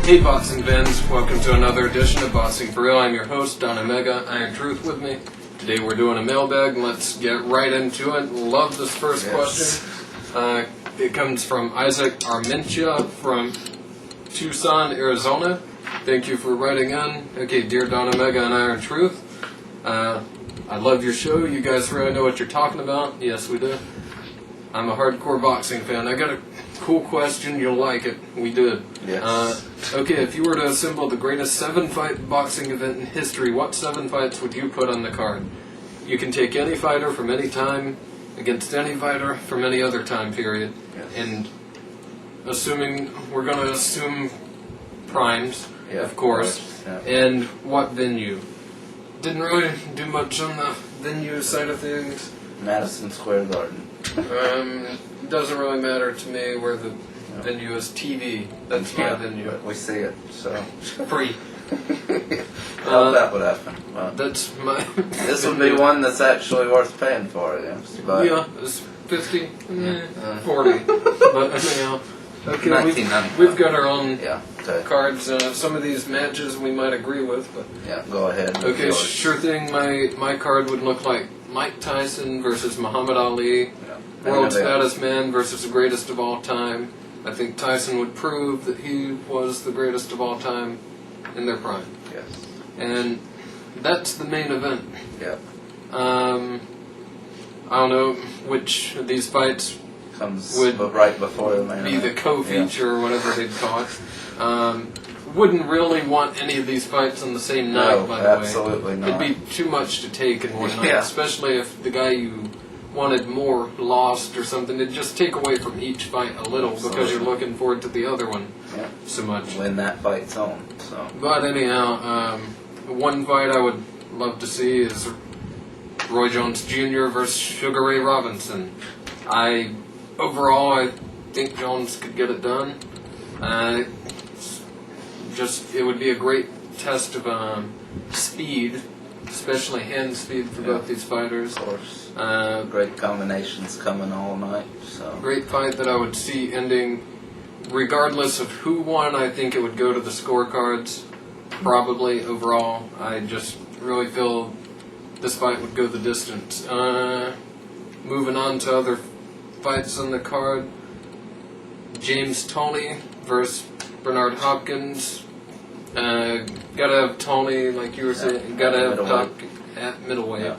Hey boxing fans, welcome to another edition of Boxing for Real. I'm your host, Don Omega, Iron Truth with me. Today we're doing a mailbag, let's get right into it. Love this first question. It comes from Isaac Armentia from Tucson, Arizona. Thank you for writing in. Okay, dear Don Omega and Iron Truth, I love your show. You guys really know what you're talking about. Yes, we do. I'm a hardcore boxing fan. I got a cool question. You'll like it. We did. Yes. Okay, if you were to assemble the greatest 7-fight boxing event in history, what 7 fights would you put on the card? You can take any fighter from any time against any fighter from any other time period. Yes. And we're going to assume primes, of course. Yeah. And what venue? Didn't really do much on the venue side of things. Madison Square Garden. Doesn't really matter to me where the venue is. TV. That's my venue. We see it, so. Free. That would happen. Well, That's my. this would be one that's actually worth paying for, yes. But Yeah, it's 50, 40. But anyhow, okay, we've got our own okay. cards. Some of these matches we might agree with, but Yeah, go ahead. okay, sure thing. My card would look like Mike Tyson versus Muhammad Ali. Yeah. World's baddest man versus the greatest of all time. I think Tyson would prove that he was the greatest of all time in their prime. Yes. And that's the main event. Yeah. I don't know which of these fights Comes would right before the main be the event. co-feature or whatever they'd call it. Wouldn't really want any of these fights on the same night, by the way. Absolutely not. It'd be too much to take in one night, Yeah. especially if the guy you wanted more lost or something. It'd just take away from each fight a little because you're looking forward to the other one so much. When that fight's on. So. But anyhow, one fight I would love to see is Roy Jones Jr. versus Sugar Ray Robinson. Overall, I think Jones could get it done. It would be a great test of speed, especially hand speed for both these fighters. Of course. Great combinations coming all night. So. Great fight that I would see ending, regardless of who won. I think it would go to the scorecards. Probably overall, I just really feel this fight would go the distance. Moving on to other fights on the card, James Toney versus Bernard Hopkins. Gotta have Toney, like you were saying. Gotta have Hopkins at middleweight. Yeah.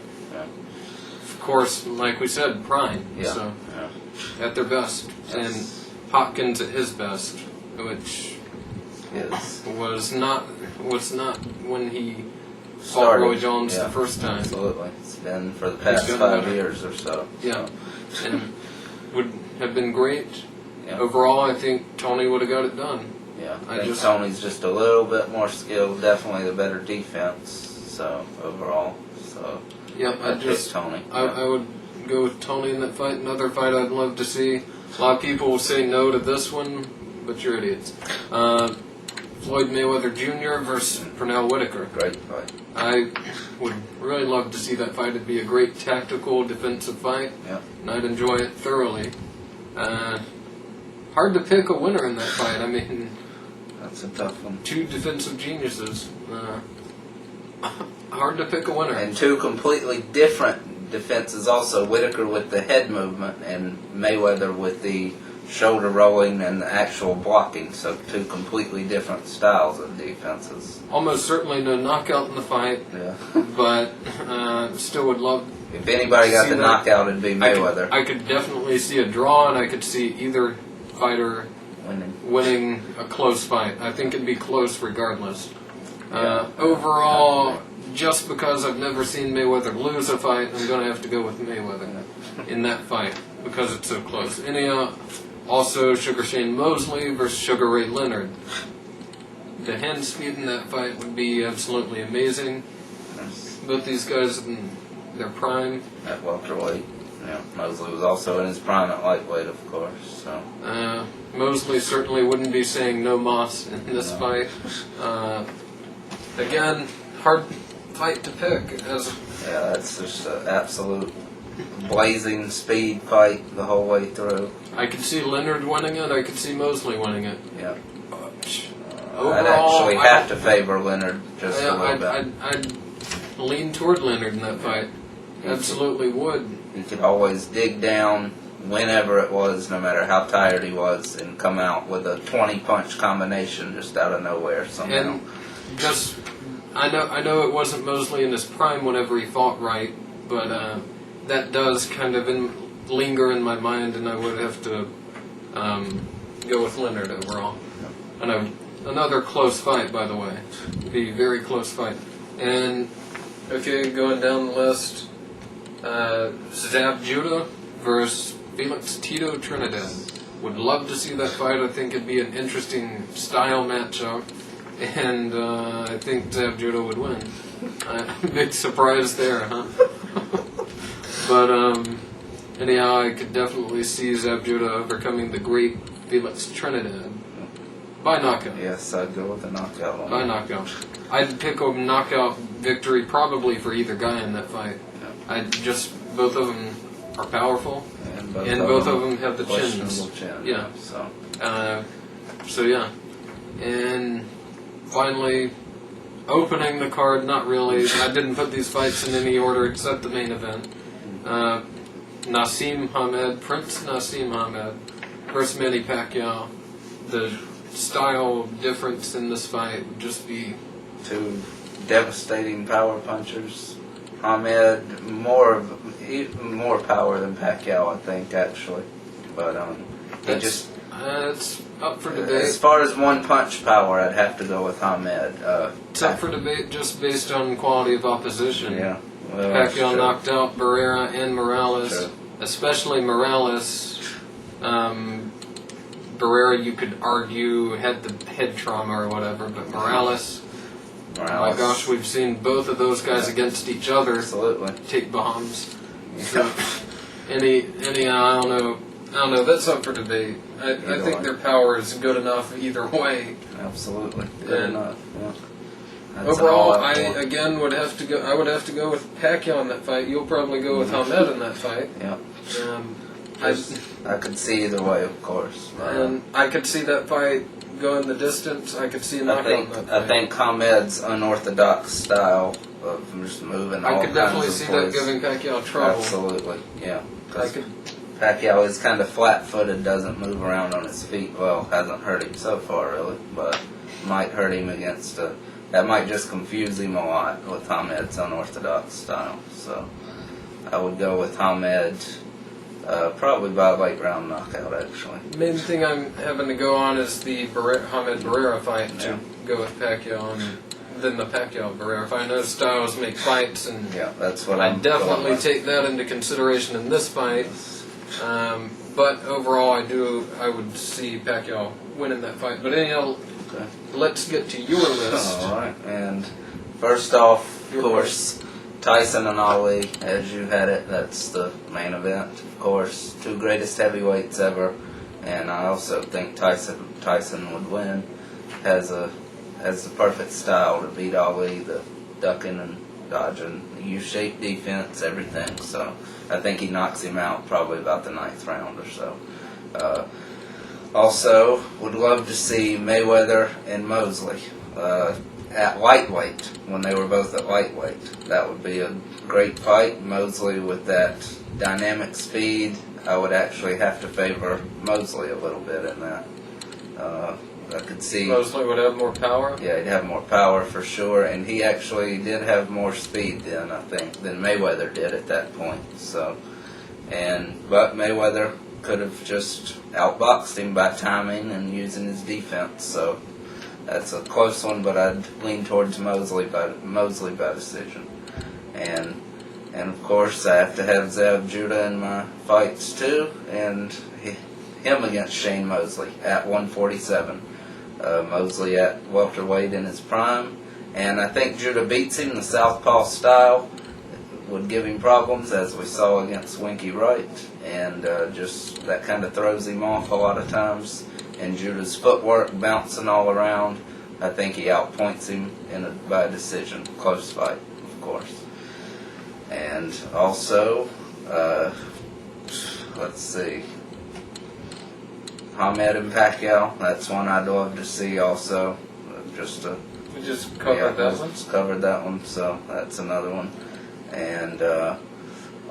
Of course, like we said, prime. Yeah. So at their best, and Hopkins at his best, which was not when he fought Roy Jones the first time. Absolutely, it's been for the past 5 years or so. Yeah, and would have been great. Yeah. Overall, I think Toney would have got it done. Yeah, I think Tony's just a little bit more skilled, definitely the better defense. So overall, Yep, I'd pick Toney. I would go with Toney in that fight. Another fight I'd love to see. A lot of people will say no to this one, but you're idiots. Floyd Mayweather Jr. versus Pernell Whitaker. Great fight. I would really love to see that fight. It'd be a great tactical, defensive fight, and I'd enjoy it thoroughly. Hard to pick a winner in that fight. I mean, that's a tough one. 2 defensive geniuses. Hard to pick a winner. And 2 completely different defenses also. Whitaker with the head movement and Mayweather with the shoulder rolling and the actual blocking. So 2 completely different styles of defenses. Almost certainly no knockout in the fight. Yeah. But still would love. If anybody got the knockout, it'd be Mayweather. I could definitely see a draw, and I could see either fighter winning a close fight. I think it'd be close regardless. Overall, just because I've never seen Mayweather lose a fight, I'm going to have to go with Mayweather in that fight because it's so close. Anyhow, also Sugar Shane Mosley versus Sugar Ray Leonard. The hand speed in that fight would be absolutely amazing. Both these guys in their prime. At welterweight. Yeah, Mosley was also in his prime at lightweight, of course. So. Mosley certainly wouldn't be saying no mas in this fight. Again, hard fight to pick. That's just an absolute blazing speed fight the whole way through. I could see Leonard winning it. I could see Mosley winning it. Yeah. I'd actually have to favor Leonard just a little bit. I'd lean toward Leonard in that fight. Absolutely would. He could always dig down whenever it was, no matter how tired he was, and come out with a 20-punch combination just out of nowhere somehow. And just, I know it wasn't Mosley in his prime whenever he fought right, but that does kind of linger in my mind, and I would have to go with Leonard overall. And another close fight, by the way. Be a very close fight. And okay, going down the list, Zab Judah versus Felix Tito Trinidad. Would love to see that fight. I think it'd be an interesting style matchup, and I think Zab Judah would win. Big surprise there, huh? But anyhow, I could definitely see Zab Judah overcoming the great Felix Trinidad by knockout. Yes, I'd go with a knockout on By knockout. I'd pick a knockout victory probably for either guy in that fight. Both of them are powerful, and both of them have the chins. Yeah. So yeah. And finally, opening the card, not really. I didn't put these fights in any order except the main event. Naseem Hamed, Prince Naseem Hamed versus Manny Pacquiao. The style difference in this fight would just be... Two devastating power punchers. Hamed, even more power than Pacquiao, I think, actually. But it's up for debate. As far as one-punch power, I'd have to go with Hamed. It's up for debate just based on quality of opposition. Yeah. Well, Pacquiao knocked out Barrera and Morales, especially Morales. Barrera, you could argue, had the head trauma or whatever, but Morales, oh my gosh, we've seen both of those guys against each other take bombs. So, I don't know. That's up for debate. I think their power is good enough either way. Absolutely, good enough. Yeah. Overall, I would have to go. I would have to go with Pacquiao in that fight. You'll probably go with Hamed in that fight. Yeah. I could see either way, of course. And I could see that fight going the distance. I could see a knockout in that fight. I think Hamed's unorthodox style of just moving all kinds of plays. I could definitely see that giving Pacquiao trouble. Absolutely, yeah. Pacquiao is kind of flat-footed, doesn't move around on his feet well. Hasn't hurt him so far, really, but might hurt him against that might just confuse him a lot with Hamed's unorthodox style. So I would go with Hamed, probably by a late round knockout, actually. The main thing I'm having to go on is the Hamed Barrera fight to go with Pacquiao, and then the Pacquiao Barrera fight. I know styles make fights, and that's what I definitely take that into consideration in this fight. But overall, I would see Pacquiao winning that fight. But anyhow, let's get to your list. All right, and first off, of course, Tyson and Ali, as you had it. That's the main event, of course. Two greatest heavyweights ever, and I also think Tyson would win. Has the perfect style to beat Ali, the ducking and dodging, the U-shaped defense, everything. So I think he knocks him out probably about the 9th round or so. Also, would love to see Mayweather and Mosley at lightweight, when they were both at lightweight. That would be a great fight. Mosley with that dynamic speed, I would actually have to favor Mosley a little bit in that. I could see Mosley would have more power? Yeah, he'd have more power for sure, and he actually did have more speed then, I think, than Mayweather did at that point. So, but Mayweather could have just outboxed him by timing and using his defense. So that's a close one, but I'd lean towards Mosley by decision. And of course, I have to have Zab Judah in my fights too, and him against Shane Mosley at 147. Mosley at welterweight in his prime, and I think Judah beats him. The southpaw style would give him problems, as we saw against Winky Wright, and just that kind of throws him off a lot of times. And Judah's footwork bouncing all around, I think he outpoints him by decision. Close fight, of course. And also, let's see, Hamed and Pacquiao, that's one I'd love to see also. We just covered that one. Just covered that one, so that's another one. And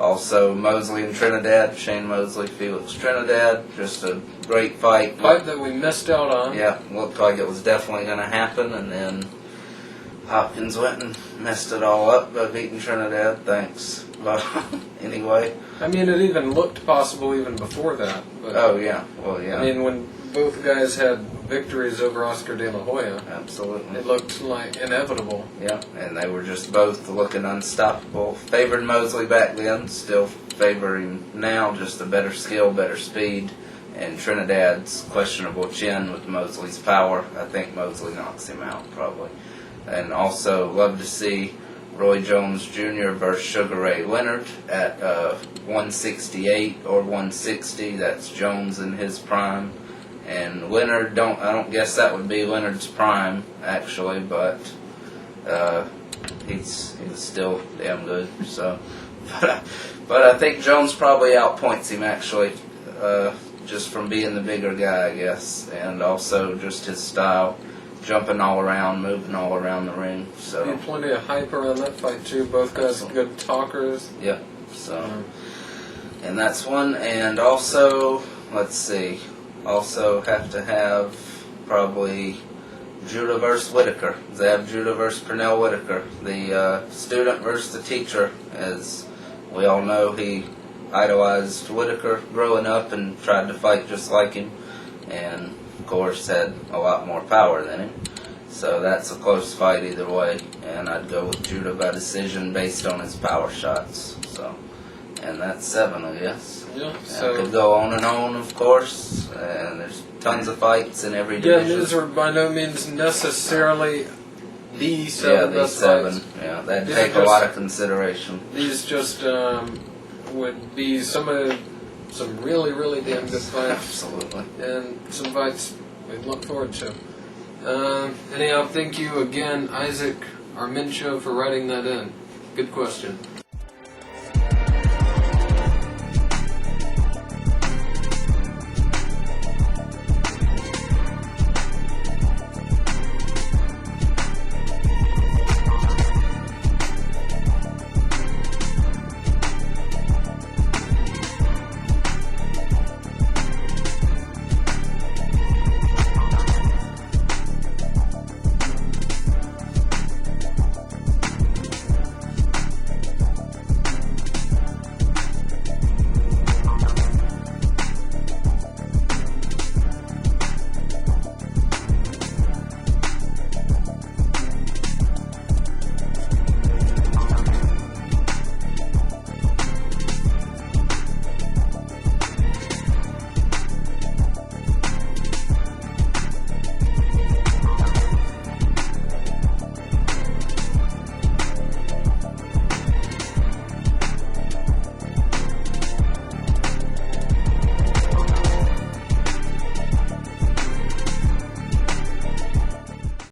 also Mosley and Trinidad, Shane Mosley, Felix Trinidad, just a great fight. Fight that we missed out on. Yeah, looked like it was definitely going to happen, and then Hopkins went and messed it all up by beating Trinidad. Thanks. But anyway. I mean, it even looked possible even before that. But, Oh, yeah. Well, yeah. I mean, when both guys had victories over Oscar De La Hoya, Absolutely. it looked like inevitable. Yeah, and they were just both looking unstoppable. Favored Mosley back then, still favor him now, just a better skill, better speed, and Trinidad's questionable chin with Mosley's power. I think Mosley knocks him out, probably. And also, love to see Roy Jones Jr. versus Sugar Ray Leonard at 168 or 160. That's Jones in his prime. And Leonard, I don't guess that would be Leonard's prime, actually, but he's still damn good. So, but I think Jones probably outpoints him, actually, just from being the bigger guy, I guess, and also just his style, jumping all around, moving all around the ring. So Be plenty of hype around that fight too. Both guys good talkers. Yep. So, and that's one. And also, let's see. Also have to have probably Judah versus Whitaker. Zab Judah versus Pernell Whitaker. The student versus the teacher. As we all know, he idolized Whitaker growing up and tried to fight just like him. And, of course, had a lot more power than him. So that's a close fight either way. And I'd go with Judah by decision based on his power shots. So, and that's 7, I guess. Yeah, So I could go on, of course, and there's tons of fights in every Yeah, division. these are by no means necessarily the 7 best 7. fights. Yeah, that'd These take are a lot just- of consideration. These just would be some really, really damn good fights. Absolutely. And some fights we look forward to. Anyhow, thank you again, Isaac Armintia, for writing that in. Good question.